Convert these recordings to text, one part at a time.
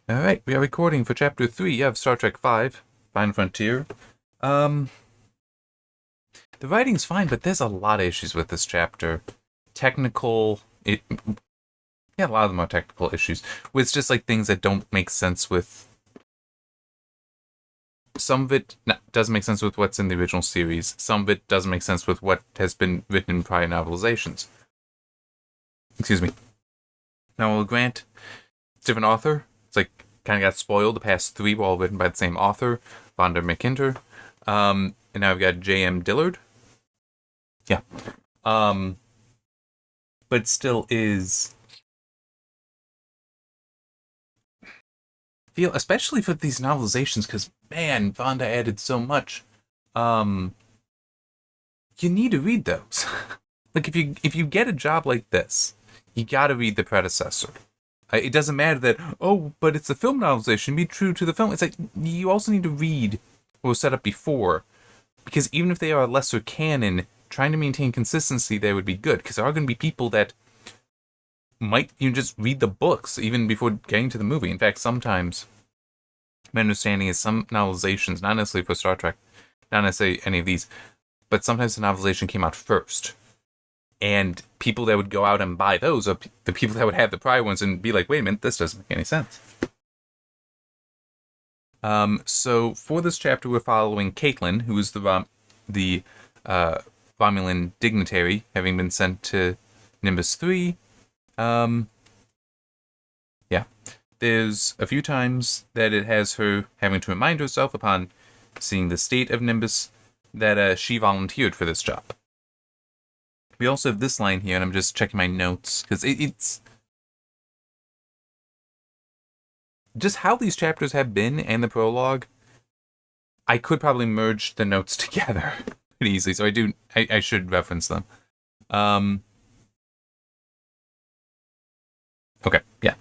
Alright, we are recording for Chapter 3 of Star Trek V, Fine Frontier. Um, the writing's fine, but there's a lot of issues with this chapter. Yeah, a lot of them are technical issues. With just like things that don't make sense with. Some of it doesn't make sense with what's in the original series. Some of it doesn't make sense with what has been written in prior novelizations. Excuse me. Now, I'll grant, it's a different author. It's like, kind of got spoiled. The past three were all written by the same author, Vonda McIntyre. And now we've got J.M. Dillard. Yeah. But still is feel, especially for these novelizations, because man, Vonda added so much. You need to read those. Like if you get a job like this, you gotta read the predecessor. It doesn't matter that, oh, but it's a film novelization, be true to the film. It's like, you also need to read what was set up before. Because even if they are a lesser canon, trying to maintain consistency there would be good. Because there are going to be people that might just read the books even before getting to the movie. In fact, sometimes, my understanding is some novelizations, not necessarily for Star Trek, not necessarily any of these, but sometimes the novelization came out first. And people that would go out and buy those are the people that would have the prior ones and be like, wait a minute, this doesn't make any sense. So for this chapter, we're following Caitlin, who is the Romulan dignitary, having been sent to Nimbus 3. Yeah. There's a few times that it has her having to remind herself upon seeing the state of Nimbus that she volunteered for this job. We also have this line here, and I'm just checking my notes, because it's just how these chapters have been and the prologue. I could probably merge the notes together pretty easily, so I should reference them. Okay, yeah.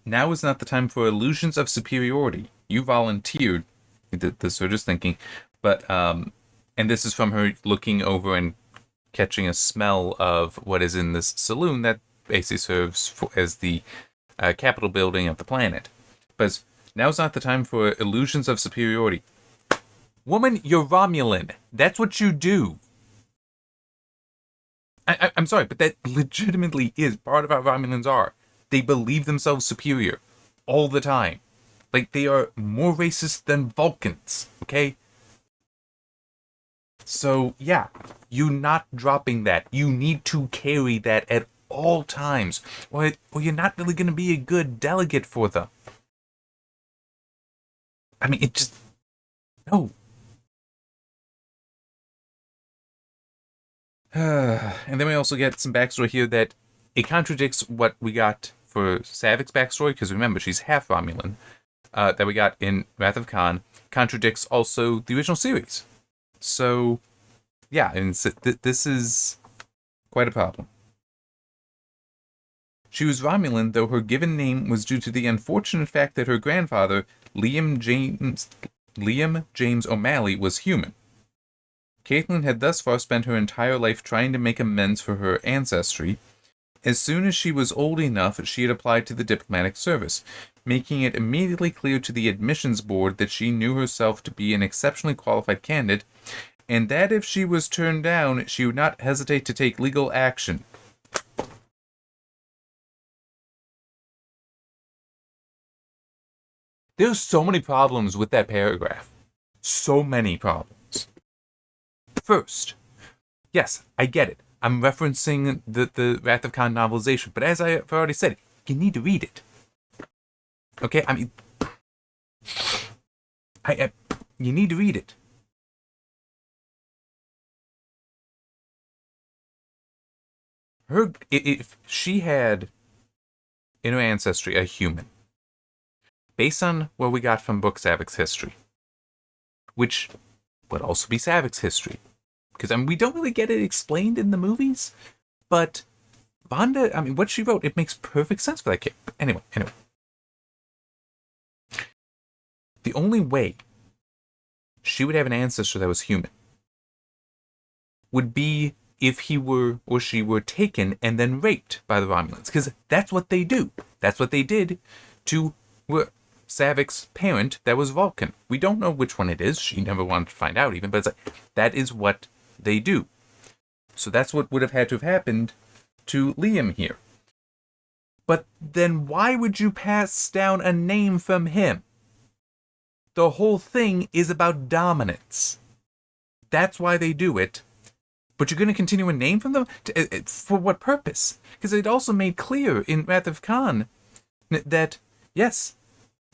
Now is not the time for illusions of superiority. You volunteered. This we're just thinking, but and this is from her looking over and catching a smell of what is in this saloon that basically serves as the Capitol building of the planet. But now's not the time for illusions of superiority. Woman, you're Romulan. That's what you do. I'm sorry, but that legitimately is part of how Romulans are. They believe themselves superior all the time. Like, they are more racist than Vulcans, okay? So, yeah, you're not dropping that. You need to carry that at all times, or you're not really going to be a good delegate for them. I mean, it just... No. And then we also get some backstory here that it contradicts what we got for Savik's backstory, because remember, she's half Romulan, that we got in Wrath of Khan, contradicts also the original series. So, yeah, and this is quite a problem. She was Romulan, though her given name was due to the unfortunate fact that her grandfather, Liam James O'Malley, was human. Caitlin had thus far spent her entire life trying to make amends for her ancestry. As soon as she was old enough, she had applied to the diplomatic service, making it immediately clear to the admissions board that she knew herself to be an exceptionally qualified candidate, and that if she was turned down, she would not hesitate to take legal action. There's so many problems with that paragraph. So many problems. First, yes, I get it. I'm referencing the Wrath of Khan novelization, but as I've already said, you need to read it. Okay, I mean, you need to read it. If she had in her ancestry a human, based on what we got from Book Savik's history, which would also be Savik's history, because I mean, we don't really get it explained in the movies, but Vonda, I mean, what she wrote, it makes perfect sense for that kid. Anyway. The only way she would have an ancestor that was human would be if he were or she were taken and then raped by the Romulans, because that's what they do. That's what they did to Savik's parent that was Vulcan. We don't know which one it is. She never wanted to find out even, but it's like, that is what they do. So that's what would have had to have happened to Liam here. But then why would you pass down a name from him? The whole thing is about dominance. That's why they do it. But you're going to continue a name from them? For what purpose? Because it also made clear in Wrath of Khan that, yes,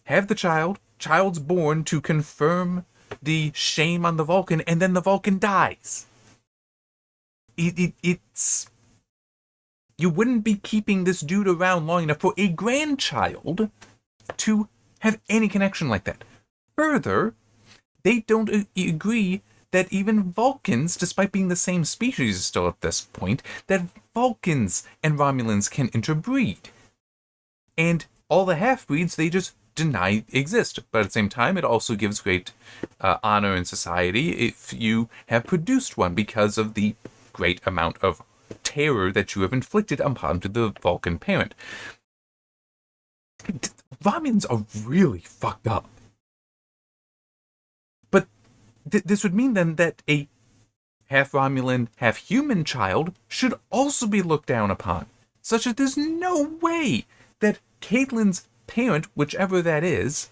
have the child's born to confirm the shame on the Vulcan, and then the Vulcan dies. It's... You wouldn't be keeping this dude around long enough for a grandchild to have any connection like that. Further, they don't agree that even Vulcans, despite being the same species still at this point, that Vulcans and Romulans can interbreed. And all the half-breeds, they just deny exist. But at the same time, it also gives great honor in society if you have produced one because of the great amount of terror that you have inflicted upon the Vulcan parent. Romulans are really fucked up. But this would mean then that a half Romulan, half human child should also be looked down upon. Such that there's no way that Caitlyn's parent, whichever that is,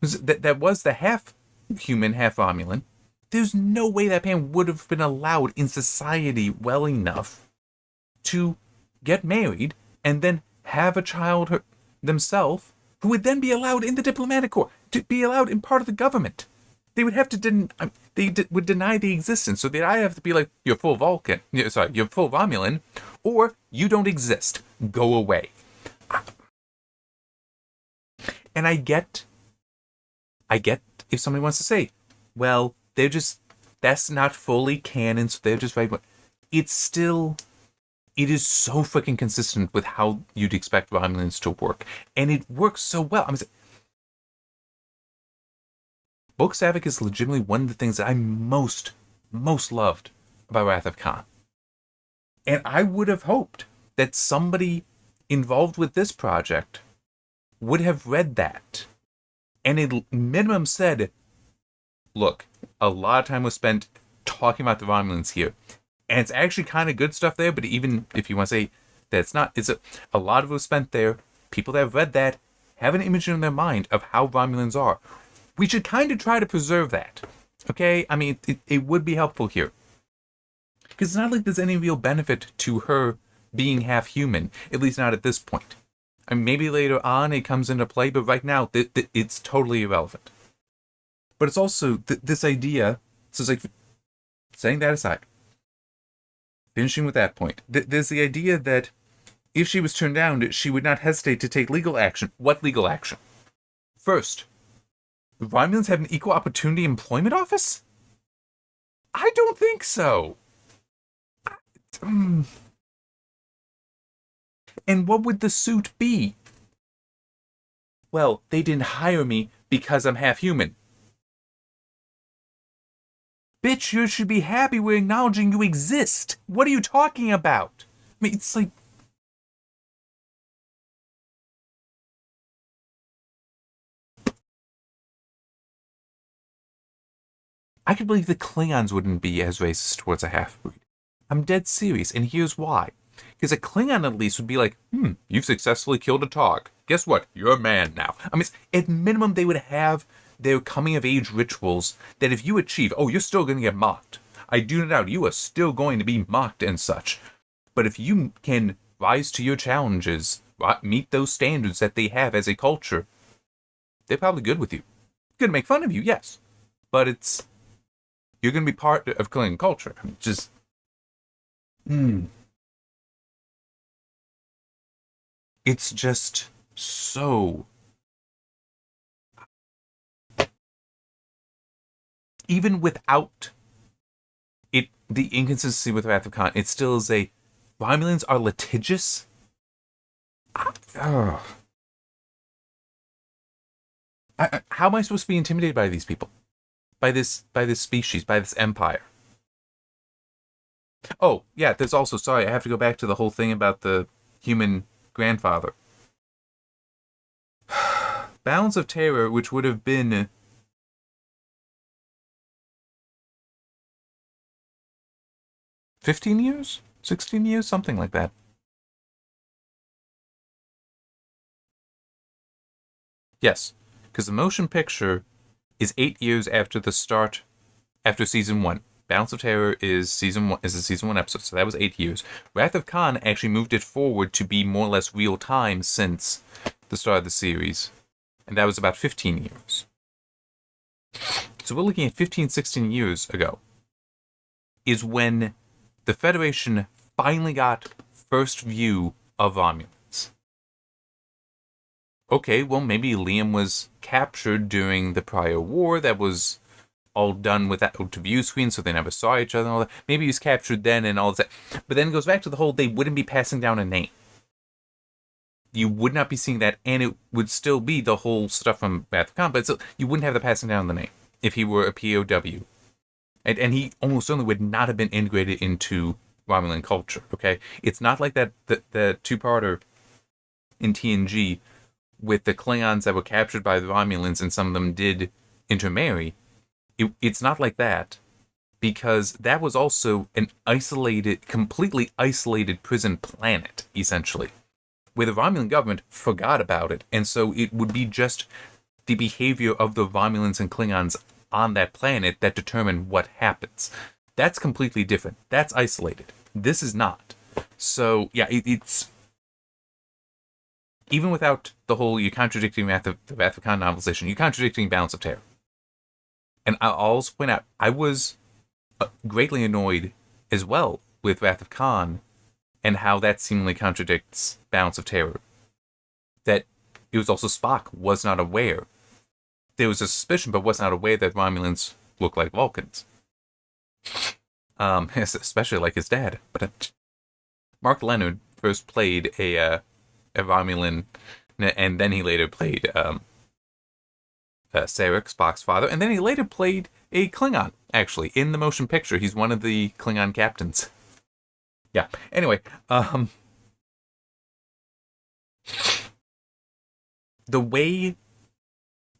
that was the half human, half Romulan, there's no way that parent would have been allowed in society well enough to get married and then have a child themselves, who would then be allowed in the diplomatic corps, to be allowed in part of the government. They would have to would deny the existence, so they'd either have to be like, you're full Vulcan, you're full Romulan, or you don't exist, go away. And I get if somebody wants to say, well, that's not fully canon, so they're just right. It is so freaking consistent with how you'd expect Romulans to work. And it works so well. Book Savik is legitimately one of the things that I most loved about Wrath of Khan. And I would have hoped that somebody involved with this project would have read that. And at minimum said, look, a lot of time was spent talking about the Romulans here. And it's actually kind of good stuff there, but even if you want to say that it's not, a lot of it was spent there. People that have read that have an image in their mind of how Romulans are. We should kind of try to preserve that. Okay? I mean, it would be helpful here. Because it's not like there's any real benefit to her being half human, at least not at this point. I mean, maybe later on it comes into play, but right now it's totally irrelevant. But it's also this idea, so it's like, setting that aside, finishing with that point, there's the idea that if she was turned down, she would not hesitate to take legal action. What legal action? First, Romulans have an equal opportunity employment office? I don't think so. And what would the suit be? Well, they didn't hire me because I'm half human. Bitch, you should be happy we're acknowledging you exist. What are you talking about? I mean, it's like... I could believe the Klingons wouldn't be as racist towards a half-breed. I'm dead serious, and here's why. Because a Klingon at least would be like, you've successfully killed a Tog. Guess what? You're a man now. I mean, at minimum, they would have their coming-of-age rituals that if you achieve, you're still going to get mocked. I do not doubt you are still going to be mocked and such. But if you can rise to your challenges, meet those standards that they have as a culture, they're probably good with you. Going to make fun of you, yes. But you're going to be part of Klingon culture. Just... It's just so... Even without the inconsistency with Wrath of Khan, it still is a... Romulans are litigious? How am I supposed to be intimidated by these people? By this species, by this empire? Oh, yeah, there's also... Sorry, I have to go back to the whole thing about the human grandfather. Balance of Terror, which would have been 15 years? 16 years? Something like that. Yes, because the motion picture is 8 years after the start, after season 1. Balance of Terror is a season 1 episode, so that was 8 years. Wrath of Khan actually moved it forward to be more or less real time since the start of the series, and that was about 15 years. So we're looking at 15, 16 years ago is when the Federation finally got first view of Romulans. Okay, well, maybe Liam was captured during the prior war that was all done without view screen, so they never saw each other and all that. Maybe he was captured then and all that. But then it goes back to the whole, they wouldn't be passing down a name. You would not be seeing that, and it would still be the whole stuff from Wrath of Khan, but still, you wouldn't have the passing down of the name if he were a POW. And he almost certainly would not have been integrated into Romulan culture, okay? It's not like that the two-parter in TNG with the Klingons that were captured by the Romulans and some of them did intermarry. It's not like that, because that was also an completely isolated prison planet, essentially, where the Romulan government forgot about it, and so it would be just the behavior of the Romulans and Klingons on that planet that determine what happens. That's completely different. That's isolated. This is not. So, yeah, it's... Even without the whole, you're contradicting the Wrath of Khan novelization, you're contradicting Balance of Terror. And I'll also point out, I was greatly annoyed as well with Wrath of Khan and how that seemingly contradicts Balance of Terror. That it was also Spock was not aware. There was a suspicion, but was not aware that Romulans look like Vulcans. Especially like his dad. But Mark Leonard first played a Romulan, and then he later played Sarek, Spock's father, and then he later played a Klingon, actually, in the motion picture. He's one of the Klingon captains. Yeah, anyway, the way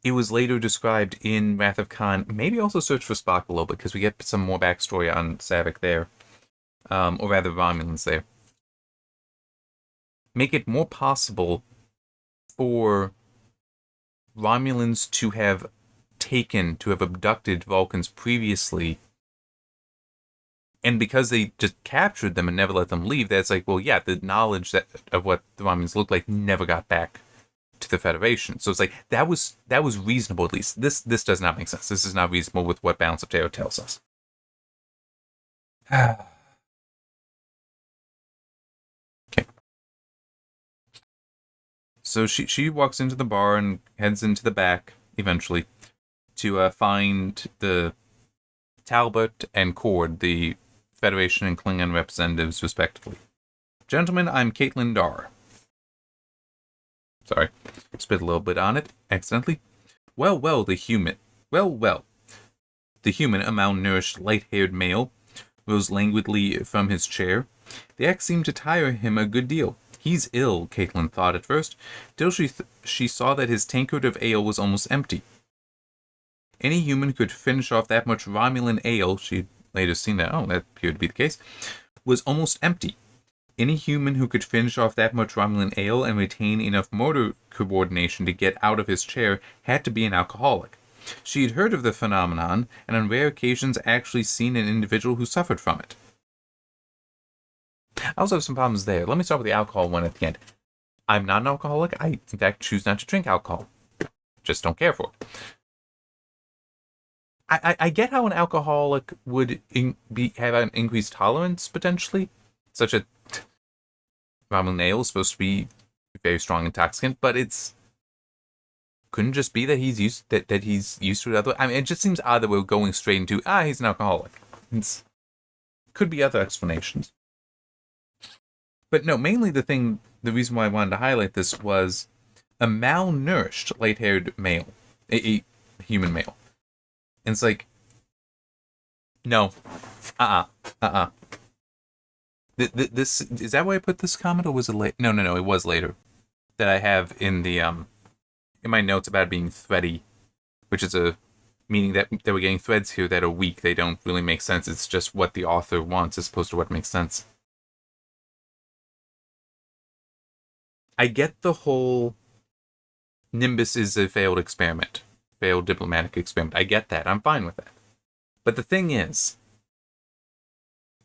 it was later described in Wrath of Khan, maybe also search for Spock a little bit, because we get some more backstory on Sarek there, or rather Romulans there. Make it more possible for Romulans to have abducted Vulcans previously, and because they just captured them and never let them leave, that's like, well, yeah, the knowledge of what the Romulans looked like never got back to the Federation. So it's like, that was reasonable, at least. This does not make sense. This is not reasonable with what Balance of Terror tells us. Okay. So she walks into the bar and heads into the back, eventually, to find the Talbot and Cord, the Federation and Klingon representatives, respectively. Gentlemen, I'm Caitlin Dar. Sorry, spit a little bit on it, accidentally. Well, the human. Well. The human, a malnourished, light-haired male, rose languidly from his chair. The act seemed to tire him a good deal. He's ill, Caitlin thought at first, till she saw that his tankard of ale was almost empty. Any human who could finish off that much Romulan ale, she'd later seen that appeared to be the case, was almost empty. Any human who could finish off that much Romulan ale and retain enough motor coordination to get out of his chair had to be an alcoholic. She had heard of the phenomenon, and on rare occasions actually seen an individual who suffered from it. I also have some problems there. Let me start with the alcohol one at the end. I'm not an alcoholic. I, in fact, choose not to drink alcohol. Just don't care for it. I get how an alcoholic would have an increased tolerance, potentially. Such a Romulan ale is supposed to be a very strong intoxicant, but couldn't just be that he's used to it. I mean, it just seems odd that we're going straight into he's an alcoholic. Could be other explanations. But no, mainly the reason why I wanted to highlight this was a malnourished, light-haired male, a human male. And it's like, no, This is that why I put this comment, or was it late? No, it was later that I have in the in my notes about it being thready, which is a meaning that we're getting threads here that are weak. They don't really make sense. It's just what the author wants as opposed to what makes sense. I get the whole Nimbus is a failed experiment, failed diplomatic experiment. I get that. I'm fine with that. But the thing is,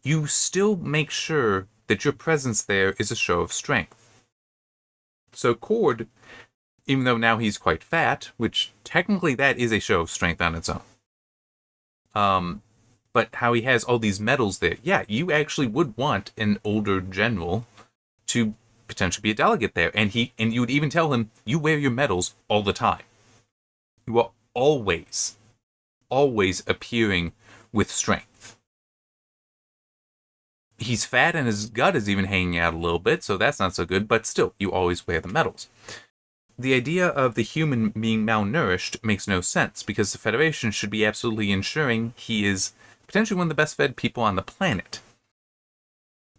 you still make sure that your presence there is a show of strength. So Cord, even though now he's quite fat, which technically that is a show of strength on its own. But how he has all these medals there, yeah, you actually would want an older general to potentially be a delegate there, and you would even tell him, you wear your medals all the time. You are always appearing with strength. He's fat and his gut is even hanging out a little bit, so that's not so good, but still, you always wear the medals. The idea of the human being malnourished makes no sense, because the Federation should be absolutely ensuring he is potentially one of the best fed people on the planet.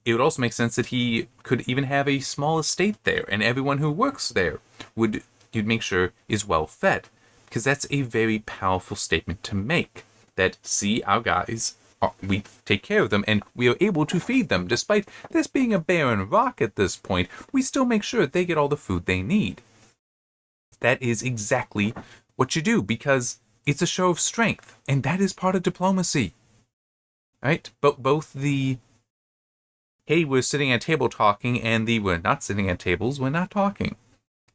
It would also make sense that he could even have a small estate there, and everyone who works there you'd make sure is well fed, because that's a very powerful statement to make. That, see, our guys, we take care of them, and we are able to feed them. Despite this being a barren rock at this point, we still make sure they get all the food they need. That is exactly what you do, because it's a show of strength, and that is part of diplomacy. Right? But both the, hey, we're sitting at a table talking, and the, we're not sitting at tables, we're not talking.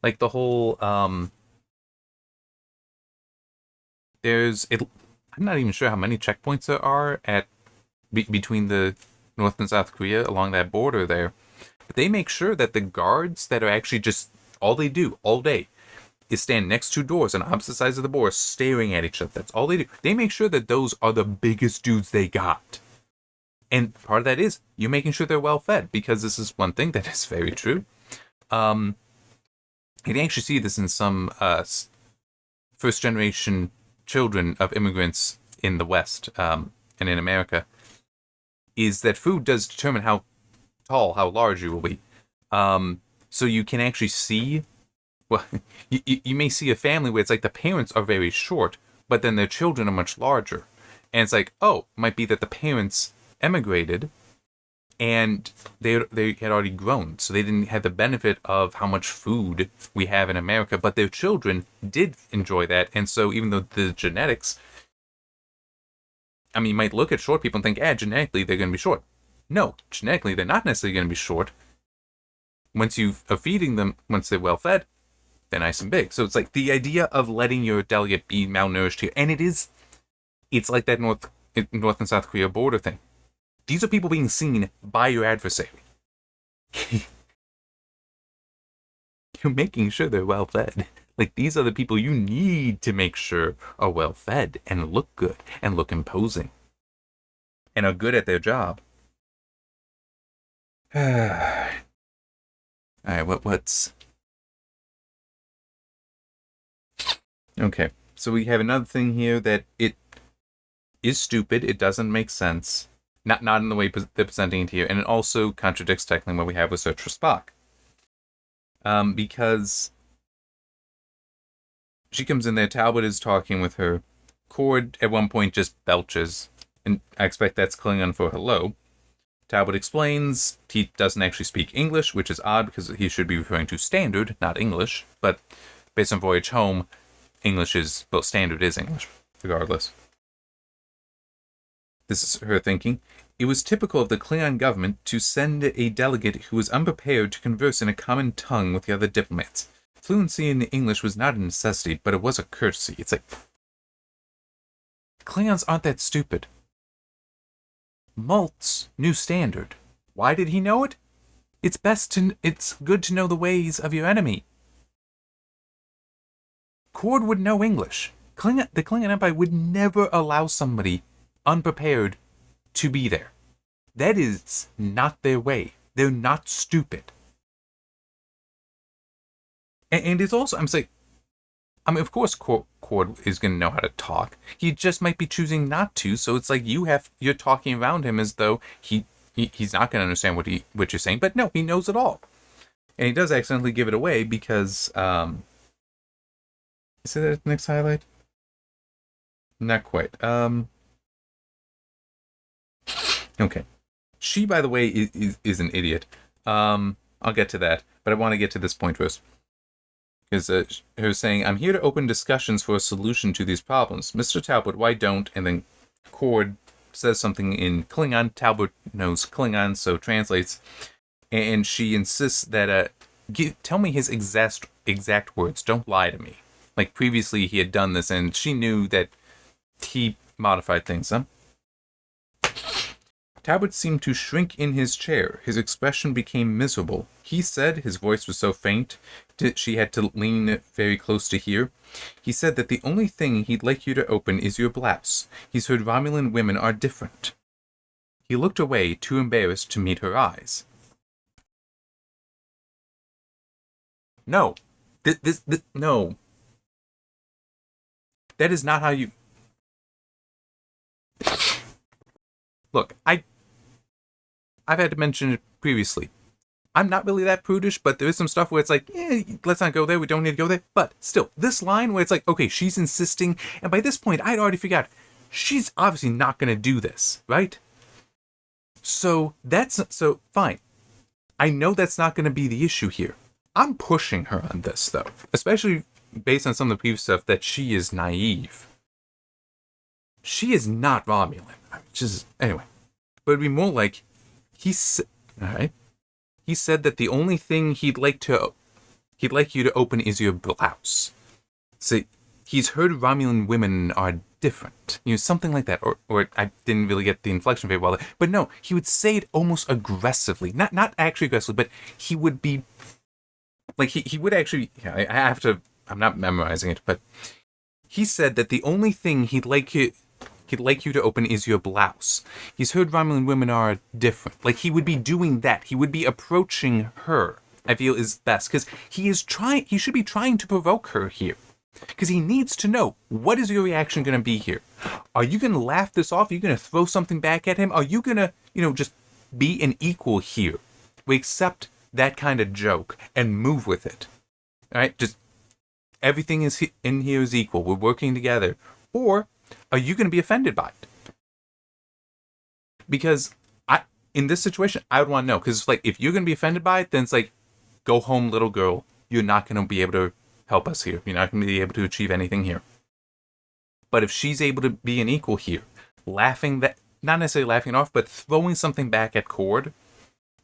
Like the whole, I'm not even sure how many checkpoints there are between the North and South Korea along that border there. But they make sure that the guards that are actually just, all they do all day is stand next to doors on opposite sides of the border staring at each other. That's all they do. They make sure that those are the biggest dudes they got. And part of that is you making sure they're well fed, because this is one thing that is very true. You can actually see this in some first generation children of immigrants in the West and in America, is that food does determine how tall, how large you will be. So you can actually see, well, you may see a family where it's like the parents are very short, but then their children are much larger. And it's like, oh, it might be that the parents emigrated and they had already grown, so they didn't have the benefit of how much food we have in America, but their children did enjoy that. And so even though the genetics, I mean, you might look at short people and think, genetically they're going to be short. No, genetically they're not necessarily going to be short. Once you are feeding them, once they're well fed, they're nice and big. So it's like the idea of letting your delegate be malnourished here, and it's like that North and South Korea border thing. These are people being seen by your adversary. You're making sure they're well fed. Like, these are the people you need to make sure are well fed and look good and look imposing and are good at their job. Alright, what's... Okay, so we have another thing here that it is stupid. It doesn't make sense. Not in the way they're presenting it here. And it also contradicts technically what we have with Search for Spock. Because she comes in there, Talbot is talking with her. Cord at one point just belches. And I expect that's Klingon for hello. Talbot explains he doesn't actually speak English, which is odd because he should be referring to standard, not English. But based on Voyage Home, English is, well, standard is English, regardless. This is her thinking. It was typical of the Klingon government to send a delegate who was unprepared to converse in a common tongue with the other diplomats. Fluency in English was not a necessity, but it was a courtesy. It's like, Klingons aren't that stupid. Maltz knew standard. Why did he know it? It's good to know the ways of your enemy. Cord would know English. The Klingon Empire would never allow somebody unprepared to be there. That is not their way. They're not stupid. And it's also, I'm saying, of course Cord is going to know how to talk. He just might be choosing not to, so it's like you're talking around him as though he's not going to understand what you're saying, but no, he knows it all. And he does accidentally give it away because Is it that next highlight? Not quite. Okay. She, by the way, is an idiot. I'll get to that, but I want to get to this point first. Because her saying, I'm here to open discussions for a solution to these problems. Mr. Talbot, why don't? And then Cord says something in Klingon. Talbot knows Klingon, so translates. And she insists that, tell me his exact words. Don't lie to me. Like, previously he had done this, and she knew that he modified things, huh? Talbot seemed to shrink in his chair. His expression became miserable. He said, his voice was so faint that she had to lean very close to hear. He said that the only thing he'd like you to open is your blouse. He's heard Romulan women are different. He looked away, too embarrassed to meet her eyes. No. No. That is not how you... Look, I've had to mention it previously. I'm not really that prudish, but there is some stuff where it's like, let's not go there, we don't need to go there. But still, this line where it's like, okay, she's insisting, and by this point, I'd already figured out, she's obviously not going to do this, right? So, fine. I know that's not going to be the issue here. I'm pushing her on this, though. Especially based on some of the previous stuff, that she is naive. She is not Romulan. Anyway. But it'd be more like, alright. He said that the only thing he'd like you to open is your blouse. So, he's heard Romulan women are different. Something like that. Or I didn't really get the inflection very well. But no, he would say it almost aggressively. Not actually aggressively, but he would be... Like, he would actually... I have to... I'm not memorizing it, but... He said that the only thing he'd like you to open is your blouse. He's heard Romulan women are different. Like, he would be doing that. He would be approaching her, I feel, is best. Because he should be trying to provoke her here. Because he needs to know, what is your reaction going to be here? Are you going to laugh this off? Are you going to throw something back at him? Are you going to, just be an equal here? We accept that kind of joke and move with it. All right? Just, everything in here is equal. We're working together. Or... are you going to be offended by it? Because in this situation, I would want to know. Because it's like, if you're going to be offended by it, then it's like, go home, little girl. You're not going to be able to help us here. You're not going to be able to achieve anything here. But if she's able to be an equal here, laughing that, not necessarily laughing it off, but throwing something back at Cord,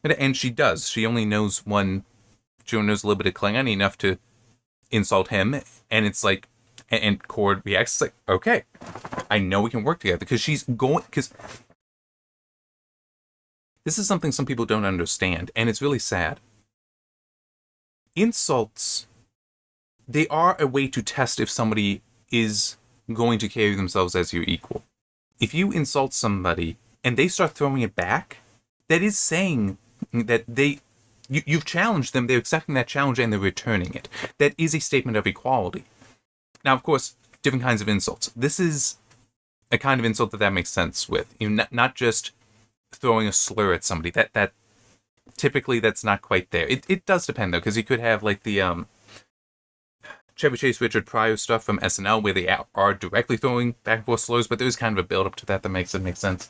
and she does. She only knows she only knows a little bit of Klingon enough to insult him, and it's like, and Cord reacts like, okay, I know we can work together, because because this is something some people don't understand, and it's really sad. Insults, they are a way to test if somebody is going to carry themselves as your equal. If you insult somebody and they start throwing it back, that is saying that you've challenged them, they're accepting that challenge and they're returning it. That is a statement of equality. Now, of course, different kinds of insults. This is a kind of insult that makes sense with. Not just throwing a slur at somebody. That typically that's not quite there. It does depend, though, because you could have, like, the Chevy Chase, Richard Pryor stuff from SNL, where they are directly throwing back and forth slurs, but there's kind of a build-up to that makes it make sense.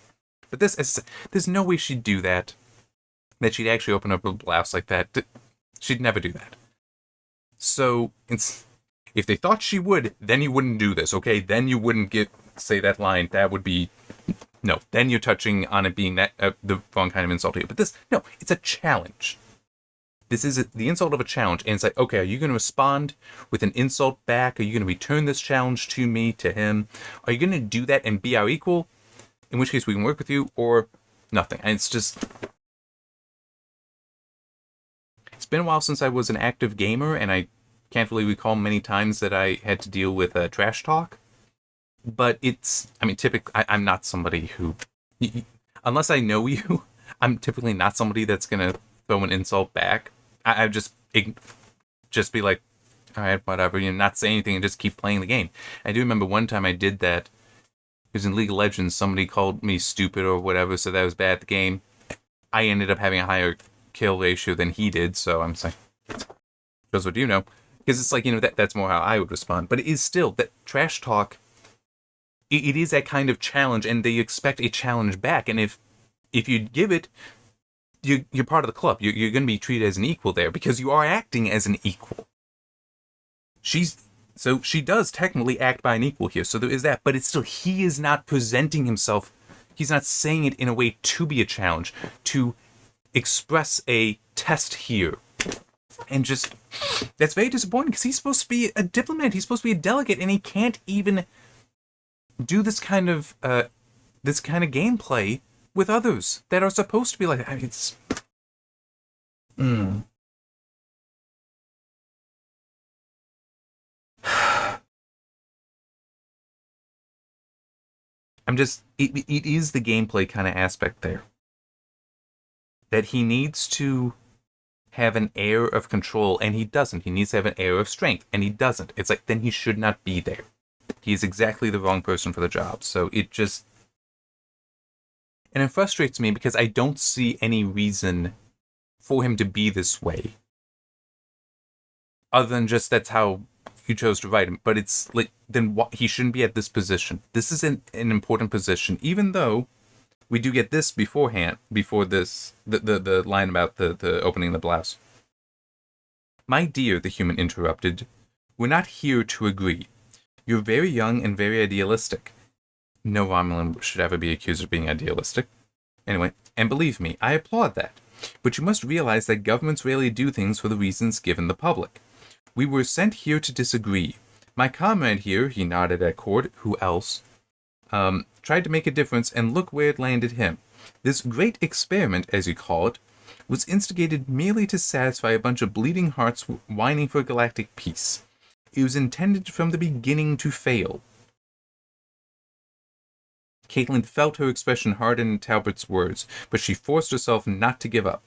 But there's no way she'd do that she'd actually open up a blouse like that. She'd never do that. So, if they thought she would, then you wouldn't do this, okay? Then you wouldn't say that line. That would be... No, then you're touching on it being the wrong kind of insult here. But it's a challenge. This is the insult of a challenge. And it's like, okay, are you going to respond with an insult back? Are you going to return this challenge to me, to him? Are you going to do that and be our equal? In which case we can work with you, or nothing. And it's just... It's been a while since I was an active gamer, and I can't really recall many times that I had to deal with trash talk. But typically, I'm not somebody who... Unless I know you, I'm typically not somebody that's going to throw an insult back. I just be like, all right, whatever, not say anything and just keep playing the game. I do remember one time I did that. It was in League of Legends. Somebody called me stupid or whatever, so that was bad at the game. I ended up having a higher kill ratio than he did, so I'm saying, shows what you know. Because it's like, that's more how I would respond. But it is still that trash talk. It is that kind of challenge, and they expect a challenge back. And if you give it, you're part of the club. You're going to be treated as an equal there because you are acting as an equal. So she does technically act by an equal here. So there is that, but it's still, he is not presenting himself. He's not saying it in a way to be a challenge, to express a test here. And just, that's very disappointing because he's supposed to be a diplomat. He's supposed to be a delegate, and he can't even do this kind of gameplay with others that are supposed to be like, I mean, it's. It is the gameplay kind of aspect there. That he needs to have an air of control, and he doesn't. He needs to have an air of strength, and he doesn't. It's like, then he should not be there. He's exactly the wrong person for the job. So it just. And it frustrates me because I don't see any reason for him to be this way. Other than just that's how you chose to write him. But it's like, then what, he shouldn't be at this position. This is an important position, even though we do get this beforehand, before this, the line about the opening the blouse. My dear, the human interrupted, we're not here to agree. You're very young and very idealistic. No Romulan should ever be accused of being idealistic. Anyway, and believe me, I applaud that. But you must realize that governments rarely do things for the reasons given the public. We were sent here to disagree. My comrade here, he nodded at Cord, who else, tried to make a difference, and look where it landed him. This great experiment, as you call it, was instigated merely to satisfy a bunch of bleeding hearts whining for galactic peace. It was intended from the beginning to fail. Caitlin felt her expression harden in Talbot's words, but she forced herself not to give up.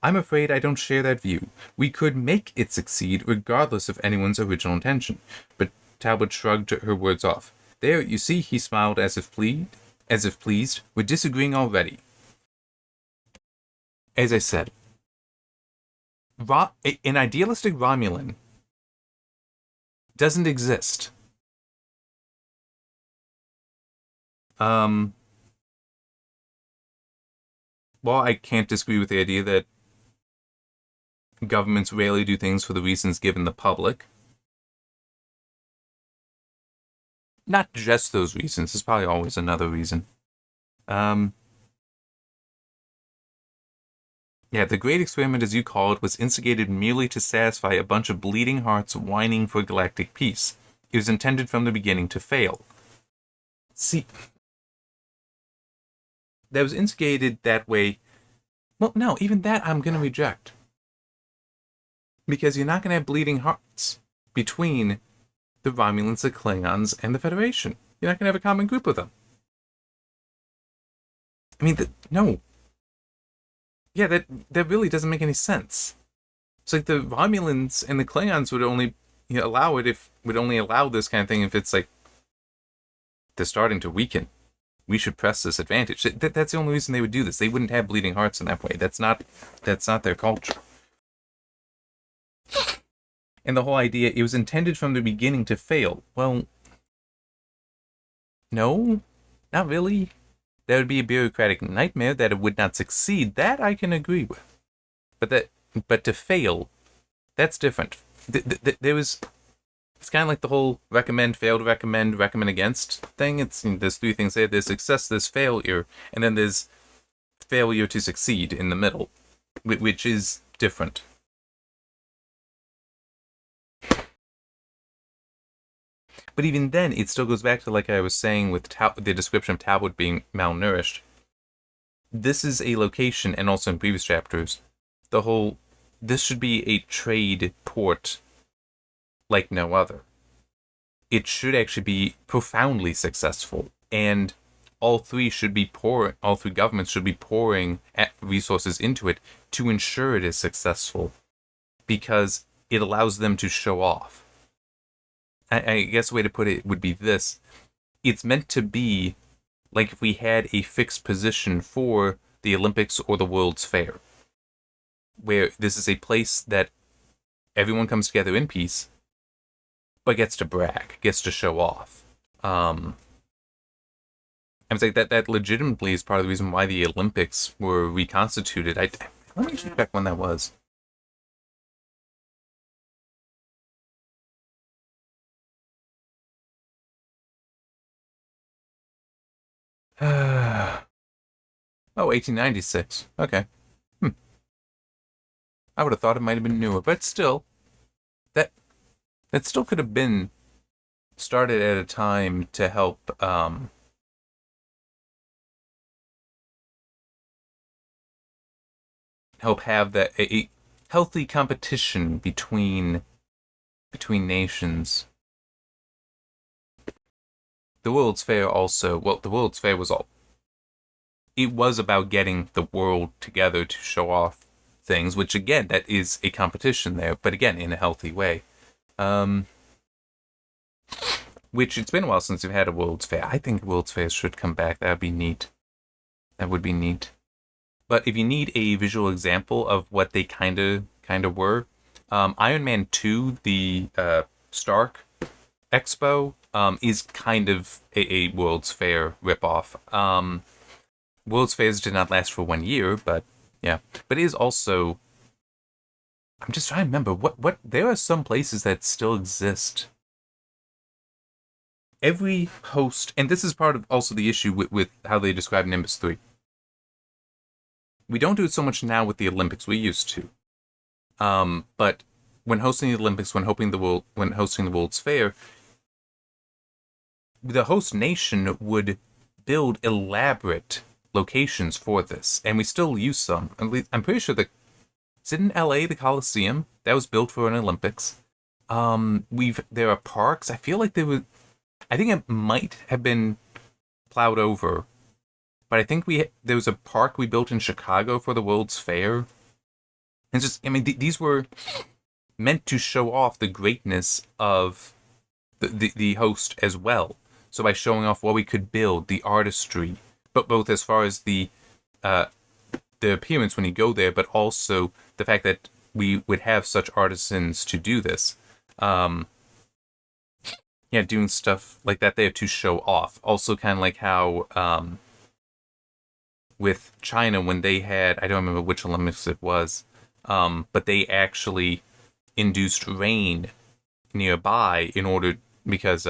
I'm afraid I don't share that view. We could make it succeed regardless of anyone's original intention. But Talbot shrugged her words off. There, you see, he smiled as if pleased. We're disagreeing already. As I said, an idealistic Romulan doesn't exist. Well, I can't disagree with the idea that governments rarely do things for the reasons given the public. Not just those reasons. There's probably always another reason. Yeah, the great experiment, as you call it, was instigated merely to satisfy a bunch of bleeding hearts whining for galactic peace. It was intended from the beginning to fail. See, that was instigated that way. Well, no, even that I'm going to reject. Because you're not going to have bleeding hearts between the Romulans, the Klingons, and the Federation. You're not going to have a common group of them. I mean, no. Yeah, that really doesn't make any sense. It's like the Romulans and the Klingons would only allow this kind of thing if it's like they're starting to weaken. We should press this advantage. That's the only reason they would do this. They wouldn't have bleeding hearts in that way. That's not their culture. And the whole idea, it was intended from the beginning to fail. Well, no, not really. That would be a bureaucratic nightmare that it would not succeed. That I can agree with. But to fail, that's different. It's kind of like the whole recommend, fail to recommend, recommend against thing. There's three things there. There's success, there's failure, and then there's failure to succeed in the middle, which is different. But even then, it still goes back to, like I was saying, with the description of Talbot being malnourished. This is a location, and also in previous chapters, this should be a trade port like no other. It should actually be profoundly successful, and all three governments should be pouring resources into it to ensure it is successful, because it allows them to show off. I guess the way to put it would be this. It's meant to be like if we had a fixed position for the Olympics or the World's Fair, where this is a place that everyone comes together in peace, but gets to brag, gets to show off. I was like that legitimately is part of the reason why the Olympics were reconstituted. Let me check when that was. Oh, 1896. Okay. I would have thought it might have been newer, but still, that that still could have been started at a time to help have that a healthy competition between nations. The World's Fair also, well, the World's Fair was all, it was about getting the world together to show off things, which again, that is a competition there, but again, in a healthy way. Which it's been a while since we've had a World's Fair. I think World's Fairs should come back. That would be neat. That would be neat. But if you need a visual example of what they kind of were, Iron Man 2, the Stark Expo, is kind of a World's Fair ripoff. World's Fairs did not last for 1 year, but yeah. But it is also... I'm just trying to remember, what there are some places that still exist. Every host, and this is part of also the issue with how they describe Nimbus 3. We don't do it so much now with the Olympics. We used to. But when hosting the Olympics, when hosting the World's Fair, the host nation would build elaborate locations for this, and we still use some. At least, I'm pretty sure is it in LA, the Coliseum? That was built for an Olympics. There are parks. I feel like I think it might have been plowed over, but I think there was a park we built in Chicago for the World's Fair. And just, I mean, these were meant to show off the greatness of the host as well. So by showing off what we could build, the artistry, but both as far as the appearance when you go there, but also the fact that we would have such artisans to do this. Yeah, doing stuff like that there to show off. Also kind of like how with China, when they had, I don't remember which Olympics it was, but they actually induced rain nearby because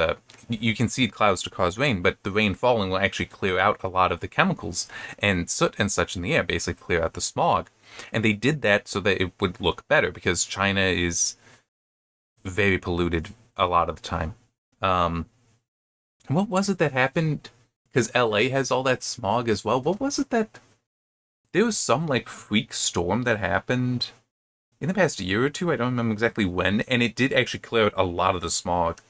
you can see clouds to cause rain, but the rain falling will actually clear out a lot of the chemicals and soot and such in the air, basically clear out the smog. And they did that so that it would look better, because China is very polluted a lot of the time. What was it that happened? Because LA has all that smog as well. What was it that... There was some, like, freak storm that happened in the past year or two. I don't remember exactly when. And it did actually clear out a lot of the smog.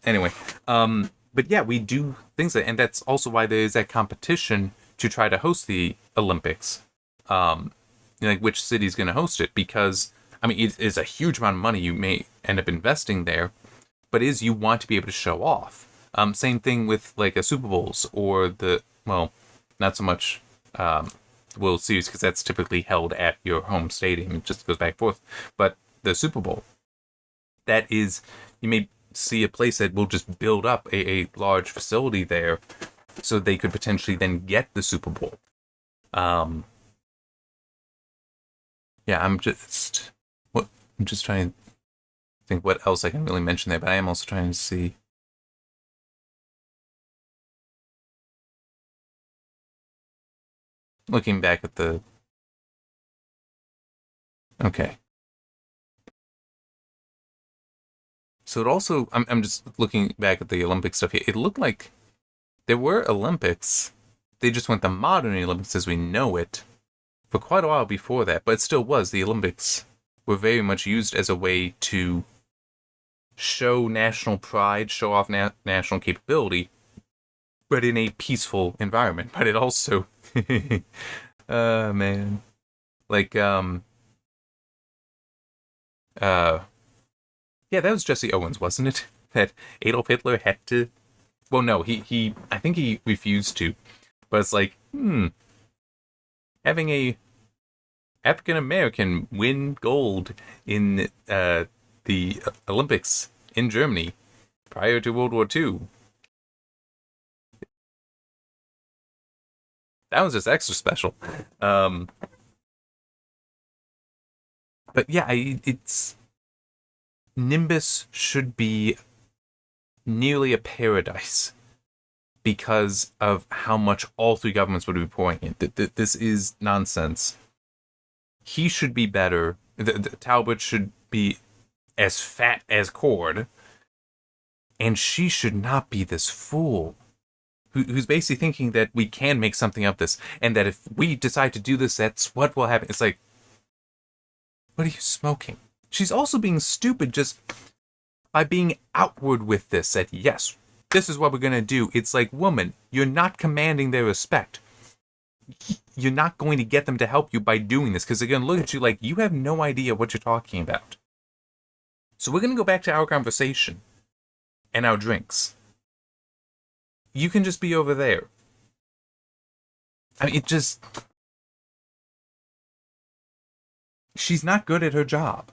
Anyway, but yeah, we do things and that's also why there is that competition to try to host the Olympics. Like which city's going to host it, because I mean it is a huge amount of money you may end up investing there, but you want to be able to show off. Same thing with like a Super Bowls or not so much World Series, because that's typically held at your home stadium. It just goes back and forth. But the Super Bowl, that is, you may see a place that will just build up a large facility there so they could potentially then get the Super Bowl. Yeah, I'm just trying to think what else I can really mention there, but I am also trying to see. Looking back at the... Okay. So it also, I'm just looking back at the Olympic stuff here. It looked like there were Olympics. They just went the modern Olympics as we know it for quite a while before that. But it still was. The Olympics were very much used as a way to show national pride, show off national capability, but in a peaceful environment. But it also, man, like, yeah, that was Jesse Owens, wasn't it? That Adolf Hitler had to... Well, no, I think he refused to. But it's like, having a African-American win gold in the the Olympics in Germany prior to World War II. That was just extra special. But yeah, it's Nimbus should be nearly a paradise because of how much all three governments would be pouring in. This is nonsense. He should be better. Talbot should be as fat as Cord, and she should not be this fool who's basically thinking that we can make something of this, and that if we decide to do this, that's what will happen. It's like, what are you smoking? She's also being stupid just by being outward with this, that yes, this is what we're going to do. It's like, woman, you're not commanding their respect. You're not going to get them to help you by doing this, because they're going to look at you like you have no idea what you're talking about. So we're going to go back to our conversation and our drinks. You can just be over there. I mean, she's not good at her job.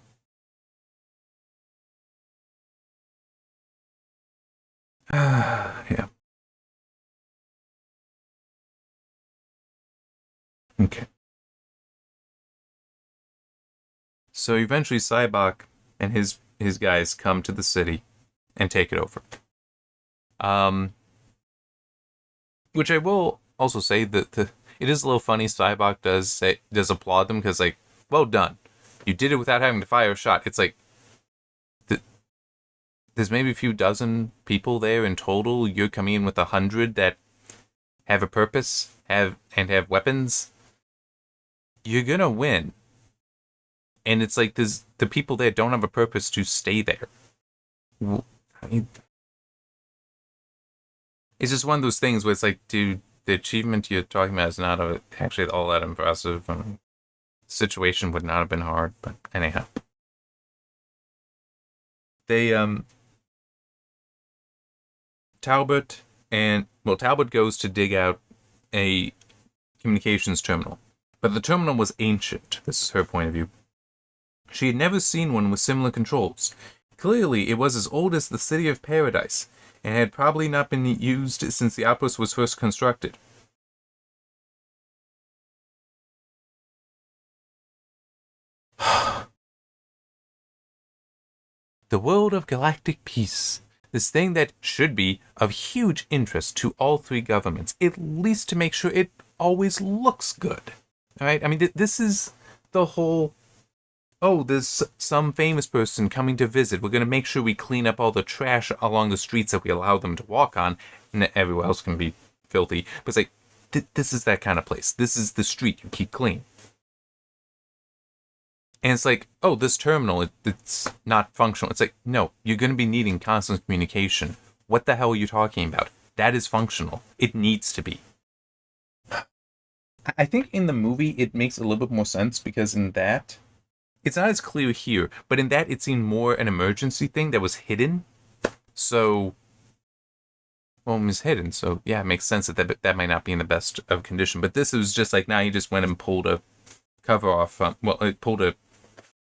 Yeah. Okay. So eventually Cybok and his guys come to the city and take it over. Which I will also say that it is a little funny. Cybok does applaud them because, like, well done. You did it without having to fire a shot. It's like there's maybe a few dozen people there in total. You're coming in with 100 that have a purpose, have weapons. You're gonna win. And it's like the people there don't have a purpose to stay there. I mean, it's just one of those things where it's like, dude, the achievement you're talking about is not actually all that impressive. I mean, the situation would not have been hard, but anyhow. They, Talbot goes to dig out a communications terminal. But the terminal was ancient. This is her point of view. She had never seen one with similar controls. Clearly, it was as old as the City of Paradise, and had probably not been used since the outpost was first constructed. The world of galactic peace. This thing that should be of huge interest to all three governments, at least to make sure it always looks good. All right? I mean, this is the whole, oh, there's some famous person coming to visit. We're going to make sure we clean up all the trash along the streets that we allow them to walk on, and everywhere else can be filthy. But it's like, this is that kind of place. This is the street you keep clean. And it's like, oh, this terminal, it's not functional. It's like, no, you're going to be needing constant communication. What the hell are you talking about? That is functional. It needs to be. I think in the movie, it makes a little bit more sense because in that, it's not as clear here, but in that, it seemed more an emergency thing that was hidden. So, well, it was hidden. So, yeah, it makes sense that might not be in the best of condition. But this was just like, now you just went and pulled a cover off. It pulled a...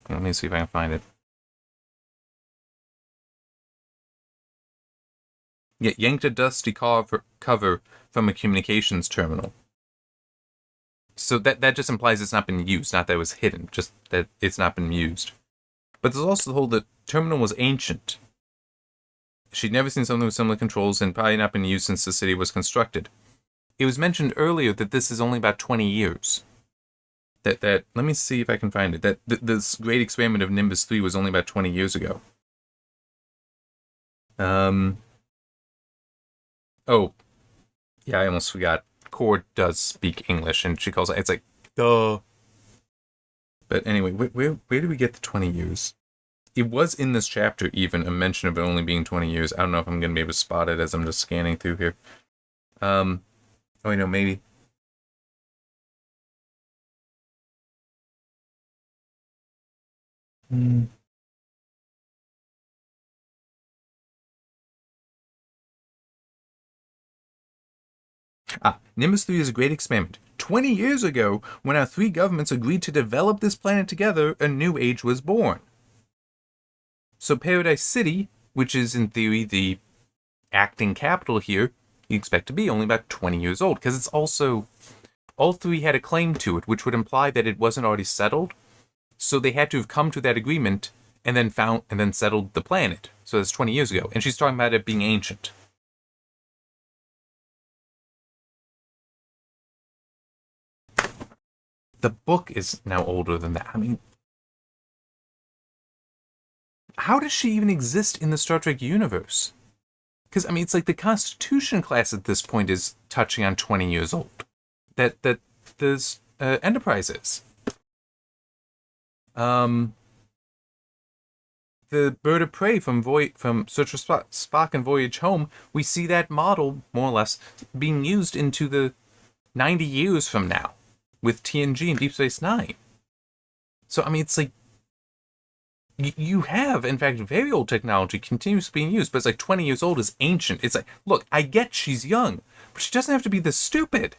Let me see if I can find it. Yeah, yanked a dusty cover from a communications terminal. So that just implies it's not been used, not that it was hidden, just that it's not been used. But there's also the whole the terminal was ancient. She'd never seen something with similar controls and probably not been used since the city was constructed. It was mentioned earlier that this is only about 20 years. That let me see if I can find it. That this great experiment of Nimbus 3 was only about 20 years ago. Oh, yeah, I almost forgot. Cord does speak English, and she calls it. It's like, duh. But anyway, where do we get the 20 years? It was in this chapter even a mention of it only being 20 years. I don't know if I'm gonna be able to spot it as I'm just scanning through here. Oh, wait, no, maybe. Nimbus 3 is a great experiment. 20 years ago, when our three governments agreed to develop this planet together, a new age was born. So Paradise City, which is in theory the acting capital here, you expect to be only about 20 years old, because it's also, all three had a claim to it, which would imply that it wasn't already settled. So they had to have come to that agreement and then settled the planet. So that's 20 years ago. And she's talking about it being ancient. The book is now older than that. I mean, how does she even exist in the Star Trek universe? Because, I mean, it's like the Constitution class at this point is touching on 20 years old. That there's Enterprise is. The Bird of Prey from Search for Spock and Voyage Home, we see that model, more or less, being used into the 90 years from now with TNG and Deep Space Nine. So, I mean, it's like, you have, in fact, very old technology continuously being used, but it's like 20 years old is ancient. It's like, look, I get she's young, but she doesn't have to be this stupid.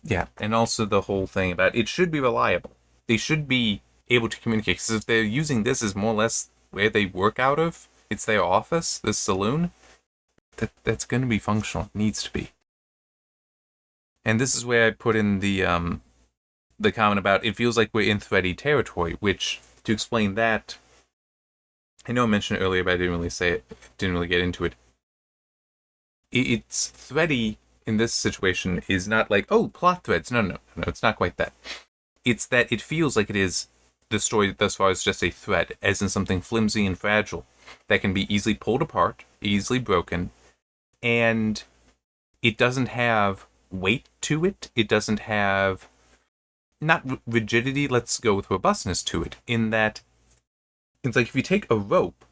Yeah, and also the whole thing about it should be reliable. They should be able to communicate, because if they're using this as more or less where they work out of, it's their office, this saloon, that's going to be functional. It needs to be. And this is where I put in the comment about it feels like we're in thready territory, which, to explain that, I know I mentioned it earlier, but I didn't really say it, didn't really get into it. It's thready in this situation is not like, oh, plot threads. No, it's not quite that. It's that it feels like it is, the story thus far is just a thread, as in something flimsy and fragile that can be easily pulled apart, easily broken, and it doesn't have weight to it. It doesn't have, not rigidity, let's go with robustness to it, in that it's like if you take a rope,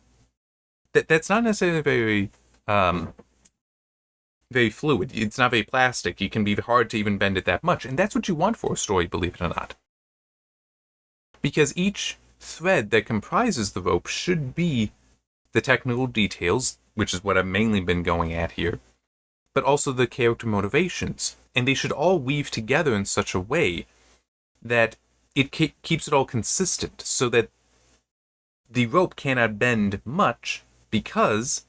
that's not necessarily very fluid. It's not very plastic. It can be hard to even bend it that much. And that's what you want for a story, believe it or not. Because each thread that comprises the rope should be the technical details, which is what I've mainly been going at here, but also the character motivations. And they should all weave together in such a way that it keeps it all consistent, so that the rope cannot bend much, because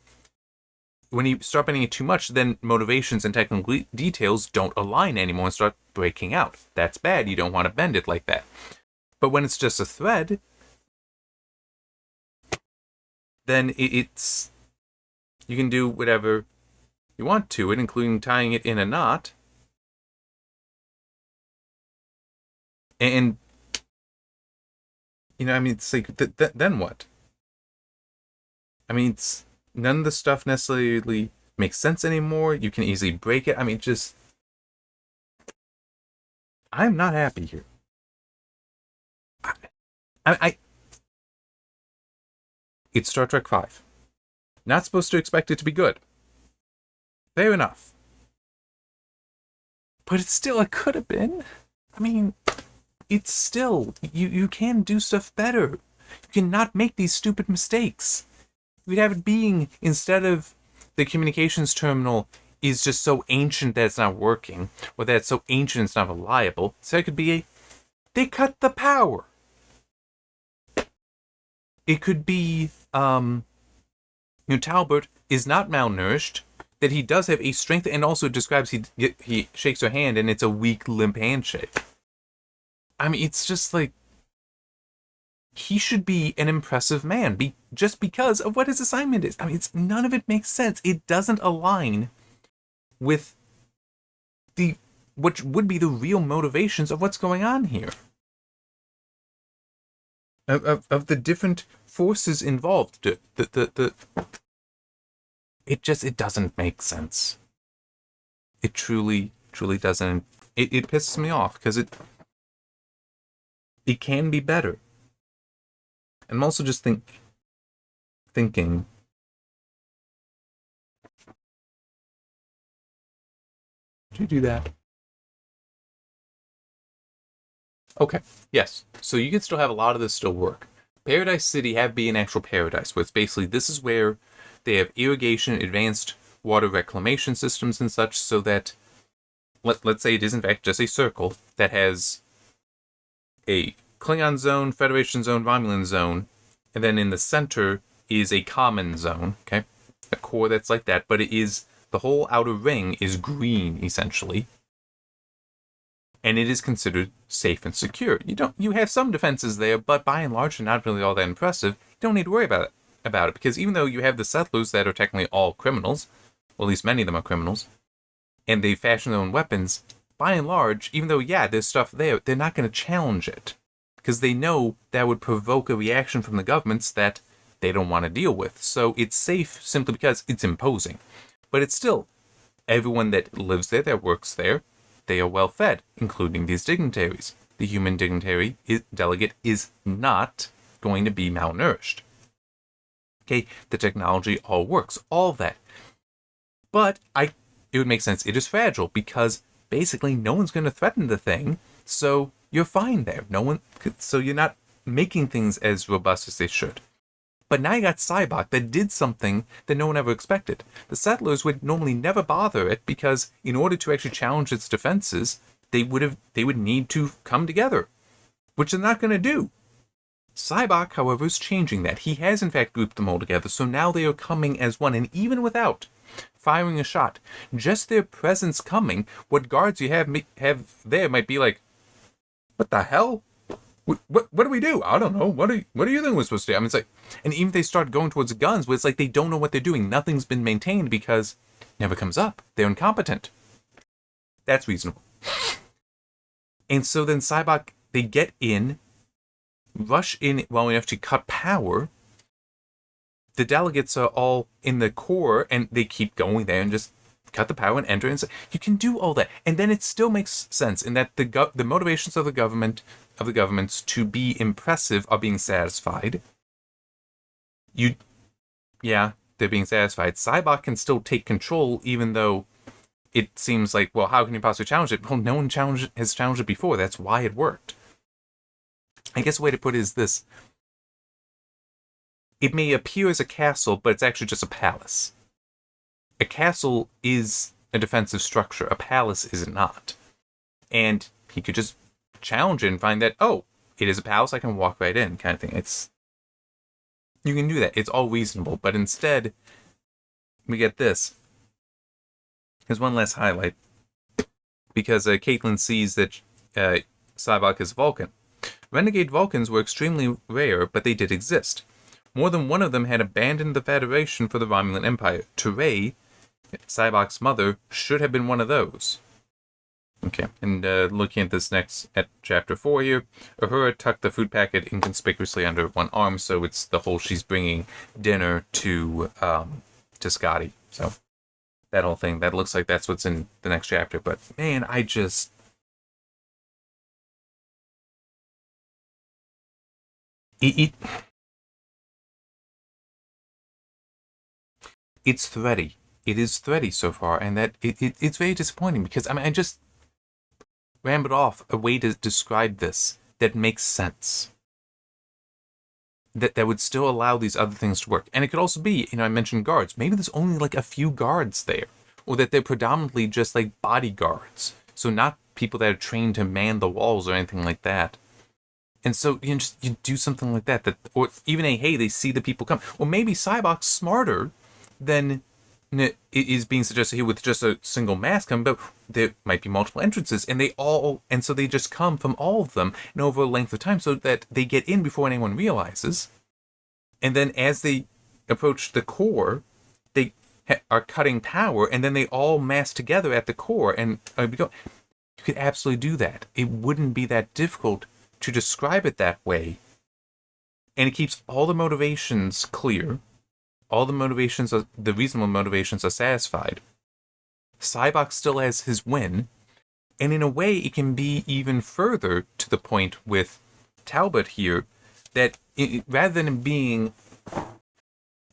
when you start bending it too much, then motivations and technical details don't align anymore and start breaking out. That's bad. You don't want to bend it like that. But when it's just a thread, then it's, you can do whatever you want to it, including tying it in a knot. And, you know, I mean, it's like, then what? I mean, it's, none of the stuff necessarily makes sense anymore. You can easily break it. I mean, just, I'm not happy here. It's Star Trek V. Not supposed to expect it to be good. Fair enough. But it's still, it could have been. I mean, it's still, you can do stuff better. You cannot make these stupid mistakes. We'd have it being, instead of the communications terminal is just so ancient that it's not working, or that it's so ancient it's not reliable, so it could be they cut the power. It could be, Talbot is not malnourished, that he does have a strength, and also describes he shakes her hand and it's a weak, limp handshake. I mean, it's just like, he should be an impressive man, just because of what his assignment is. I mean, none of it makes sense. It doesn't align with what would be the real motivations of what's going on here. Of the different forces involved. It doesn't make sense. It truly doesn't. It pisses me off, because it can be better. And I'm also just thinking. Did you do that? Okay, yes. So you can still have a lot of this still work. Paradise City be an actual paradise, where it's basically, this is where they have irrigation, advanced water reclamation systems and such, so that, let's say it is in fact just a circle that has a Klingon zone, Federation zone, Romulan zone, and then in the center is a common zone, okay? A core that's like that, but the whole outer ring is green, essentially. And it is considered safe and secure. You have some defenses there, but by and large, they're not really all that impressive. You don't need to worry about it, because even though you have the settlers that are technically all criminals, or at least many of them are criminals, and they fashion their own weapons, by and large, even though, yeah, there's stuff there, they're not going to challenge it, because they know that would provoke a reaction from the governments that they don't want to deal with. So it's safe simply because it's imposing. But it's still, everyone that lives there, that works there, they are well fed, including these dignitaries. The human dignitary delegate is not going to be malnourished. Okay, the technology all works, all that. But it would make sense, it is fragile, because basically no one's going to threaten the thing, so you're fine there. So you're not making things as robust as they should. But now you got Cybok that did something that no one ever expected. The settlers would normally never bother it, because in order to actually challenge its defenses, they would need to come together, which they're not going to do. Cybok, however, is changing that. He has in fact grouped them all together, so now they are coming as one, and even without firing a shot, just their presence coming, what guards you have there might be like, what the hell? What do we do? I don't know. What do you think we're supposed to do? I mean, it's like, and even if they start going towards guns, where it's like they don't know what they're doing. Nothing's been maintained because it never comes up. They're incompetent. That's reasonable. And so then Cybok, they get in, rush in well enough to cut power. The delegates are all in the core, and they keep going there and just cut the power and enter. And so you can do all that, and then it still makes sense in that the motivations of the governments to be impressive are being satisfied. They're being satisfied. Cybok can still take control, even though it seems like, well, how can you possibly challenge it? Well, no one has challenged it before. That's why it worked. I guess the way to put it is this. It may appear as a castle, but it's actually just a palace. A castle is a defensive structure. A palace is not. And he could just challenge it and find that, oh, it is a palace, I can walk right in, kind of thing. You can do that. It's all reasonable. But instead, we get this. Here's one last highlight. Because Caitlin sees that Cybok is Vulcan. Renegade Vulcans were extremely rare, but they did exist. More than one of them had abandoned the Federation for the Romulan Empire. Teray, Cybok's mother, should have been one of those. Okay, and looking at this next, at chapter 4 here, Uhura tucked the food packet inconspicuously under one arm, so it's the whole she's bringing dinner to Scotty. So, that whole thing, that looks like that's what's in the next chapter, but man, it's thready. It is thready so far, and that it's very disappointing, because I just rambled off a way to describe this that makes sense. That would still allow these other things to work. And it could also be, I mentioned guards. Maybe there's only like a few guards there. Or that they're predominantly just like bodyguards. So not people that are trained to man the walls or anything like that. And so you do something like that. Or even hey, they see the people come. Or maybe Cybok's smarter than it is being suggested here with just a single mask coming, but there might be multiple entrances, and so they just come from all of them and over a length of time, so that they get in before anyone realizes. And then as they approach the core, they are cutting power, and then they all mass together at the core, and you could absolutely do that. It wouldn't be that difficult to describe it that way, and it keeps all the motivations clear. All the reasonable motivations are satisfied. Cybok still has his win, and in a way it can be even further to the point with Talbot here, that rather than being,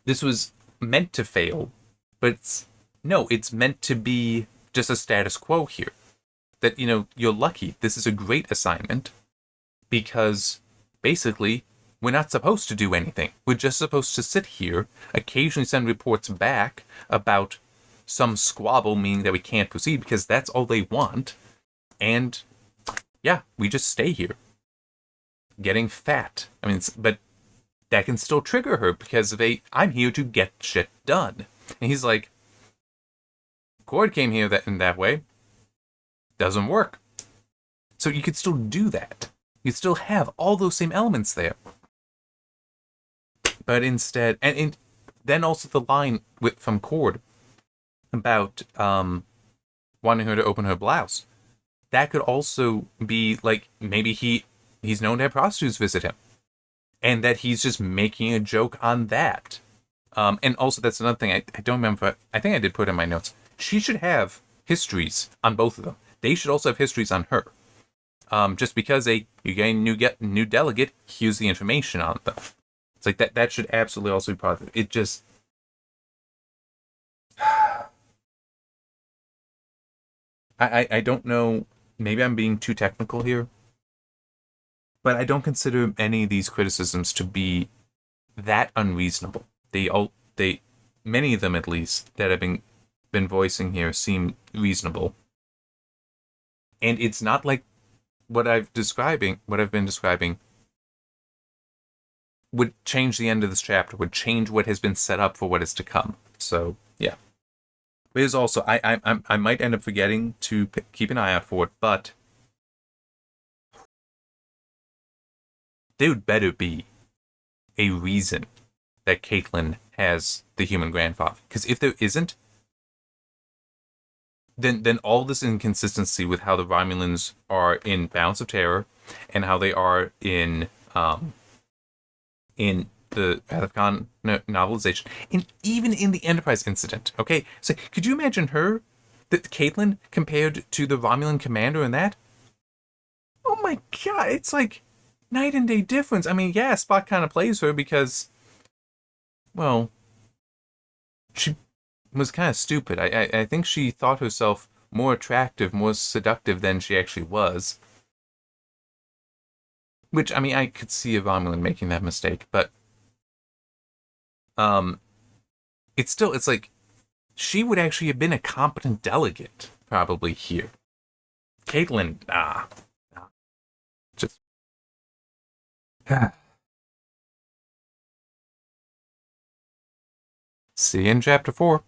this was meant to fail, but it's meant to be just a status quo here. That, you're lucky. This is a great assignment, because basically, we're not supposed to do anything. We're just supposed to sit here, occasionally send reports back about some squabble, meaning that we can't proceed because that's all they want. And yeah, we just stay here, getting fat. I mean, but that can still trigger her because I'm here to get shit done. And he's like, Cord came here in that way. Doesn't work. So you could still do that. You'd still have all those same elements there. But instead, and then also the line from Cord about wanting her to open her blouse. That could also be like maybe he's known to have prostitutes visit him, and that he's just making a joke on that. And also that's another thing I don't remember. I think I did put in my notes. She should have histories on both of them. They should also have histories on her. Just because you get a new delegate, here's the information on them. It's like that should absolutely also be part of it. It just I don't know, maybe I'm being too technical here, but I don't consider any of these criticisms to be that unreasonable. Many of them at least that I've been voicing here seem reasonable. And it's not like what I've been describing would change the end of this chapter, would change what has been set up for what is to come. So, yeah. There's also, I might end up forgetting to keep an eye out for it, but there would better be a reason that Caitlin has the human grandfather. Because if there isn't, then all this inconsistency with how the Romulans are in Balance of Terror and how they are in the Wrath of Khan novelization, and even in the Enterprise incident. Okay, so could you imagine Caitlin, compared to the Romulan commander in that? Oh my god, it's like night and day difference. I mean, yeah, Spock kind of plays her because, well, she was kind of stupid. I think she thought herself more attractive, more seductive than she actually was. Which, I mean, I could see a Romulan making that mistake, but it's like she would actually have been a competent delegate probably here. Caitlin, just see you in chapter 4.